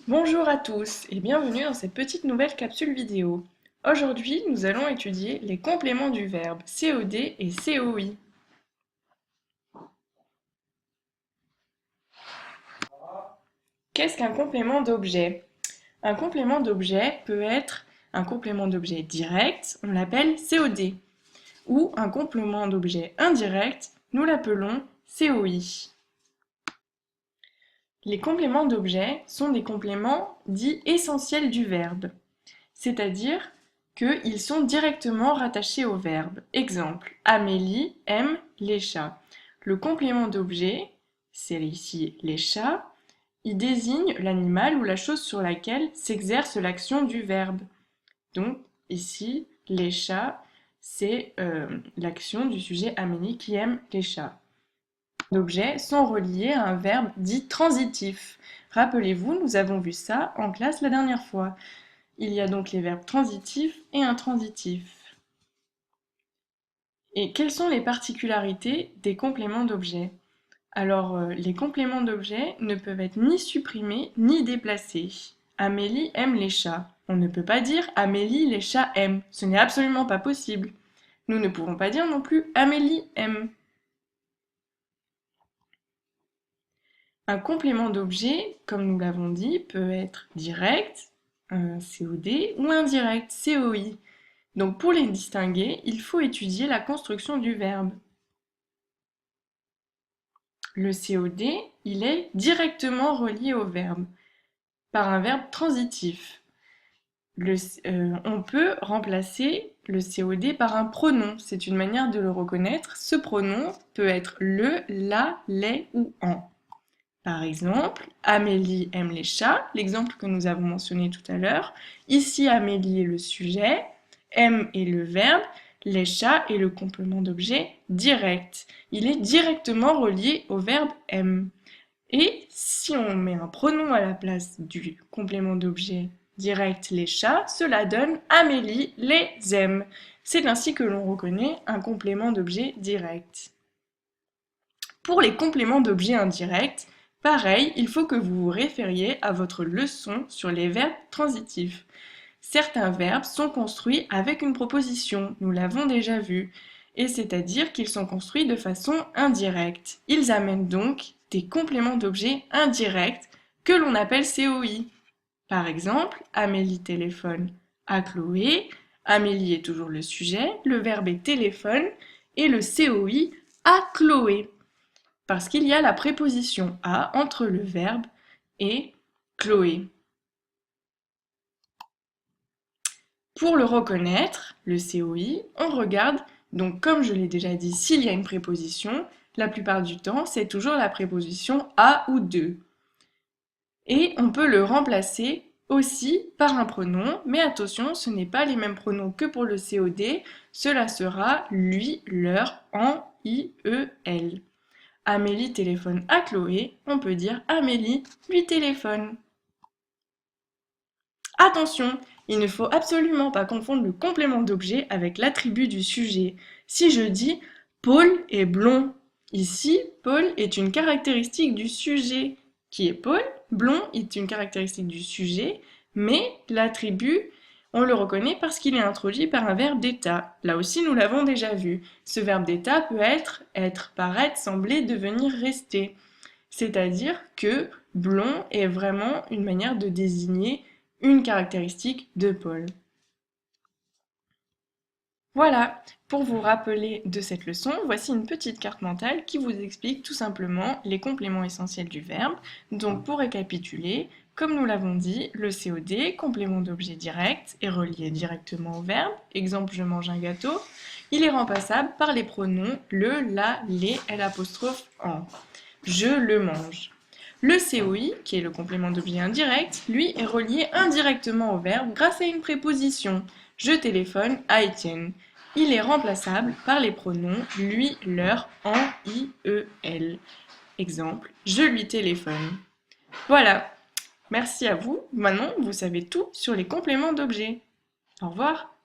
Bonjour à tous et bienvenue dans cette petite nouvelle capsule vidéo. Aujourd'hui, nous allons étudier les compléments du verbe COD et COI. Qu'est-ce qu'un complément d'objet? Un complément d'objet peut être un complément d'objet direct, on l'appelle COD, ou un complément d'objet indirect, nous l'appelons COI. Les compléments d'objet sont des compléments dits essentiels du verbe, c'est-à-dire qu'ils sont directement rattachés au verbe. Exemple, Amélie aime les chats. Le complément d'objet, c'est ici les chats, il désigne l'animal ou la chose sur laquelle s'exerce l'action du verbe. Donc ici, les chats, c'est l'action du sujet Amélie qui aime les chats. D'objets sont reliés à un verbe dit transitif. Rappelez-vous, nous avons vu ça en classe la dernière fois. Il y a donc les verbes transitifs et intransitifs. Et quelles sont les particularités des compléments d'objet? Alors, les compléments d'objet ne peuvent être ni supprimés ni déplacés. Amélie aime les chats. On ne peut pas dire Amélie les chats aiment. Ce n'est absolument pas possible. Nous ne pouvons pas dire non plus Amélie aime. Un complément d'objet, comme nous l'avons dit, peut être direct, COD, ou indirect, COI. Donc pour les distinguer, il faut étudier la construction du verbe. Le COD, il est directement relié au verbe, par un verbe transitif. On peut remplacer le COD par un pronom, c'est une manière de le reconnaître. Ce pronom peut être le, la, les ou en. Par exemple, Amélie aime les chats, l'exemple que nous avons mentionné tout à l'heure. Ici, Amélie est le sujet, aime est le verbe, les chats est le complément d'objet direct. Il est directement relié au verbe aime. Et si on met un pronom à la place du complément d'objet direct les chats, cela donne Amélie les aime. C'est ainsi que l'on reconnaît un complément d'objet direct. Pour les compléments d'objet indirects, pareil, il faut que vous vous référiez à votre leçon sur les verbes transitifs. Certains verbes sont construits avec une proposition, nous l'avons déjà vu, et c'est-à-dire qu'ils sont construits de façon indirecte. Ils amènent donc des compléments d'objet indirects que l'on appelle COI. Par exemple, Amélie téléphone à Chloé, Amélie est toujours le sujet, le verbe est téléphone et le COI à Chloé. Parce qu'il y a la préposition à entre le verbe et Chloé. Pour le reconnaître, le COI, on regarde, donc comme je l'ai déjà dit, s'il y a une préposition, la plupart du temps, c'est toujours la préposition à ou de. Et on peut le remplacer aussi par un pronom, mais attention, ce n'est pas les mêmes pronoms que pour le COD, cela sera lui, leur, en, i, e, elle. Amélie téléphone à Chloé, on peut dire Amélie lui téléphone. Attention, il ne faut absolument pas confondre le complément d'objet avec l'attribut du sujet. Si je dis Paul est blond, ici, Paul est une caractéristique du sujet qui est Paul, blond est une caractéristique du sujet, mais l'attribut, on le reconnaît parce qu'il est introduit par un verbe d'état. Là aussi, nous l'avons déjà vu. Ce verbe d'état peut être, paraître, sembler, devenir, rester. C'est-à-dire que blond est vraiment une manière de désigner une caractéristique de Paul. Voilà, pour vous rappeler de cette leçon, voici une petite carte mentale qui vous explique tout simplement les compléments essentiels du verbe. Donc pour récapituler, comme nous l'avons dit, le COD, complément d'objet direct, est relié directement au verbe. Exemple, je mange un gâteau. Il est remplaçable par les pronoms le, la, les, l'apostrophe en. Je le mange. Le COI, qui est le complément d'objet indirect, lui est relié indirectement au verbe grâce à une préposition. Je téléphone à Étienne. Il est remplaçable par les pronoms lui, leur, en, i, e, elle. Exemple, je lui téléphone. Voilà. Merci à vous. Maintenant, vous savez tout sur les compléments d'objet. Au revoir.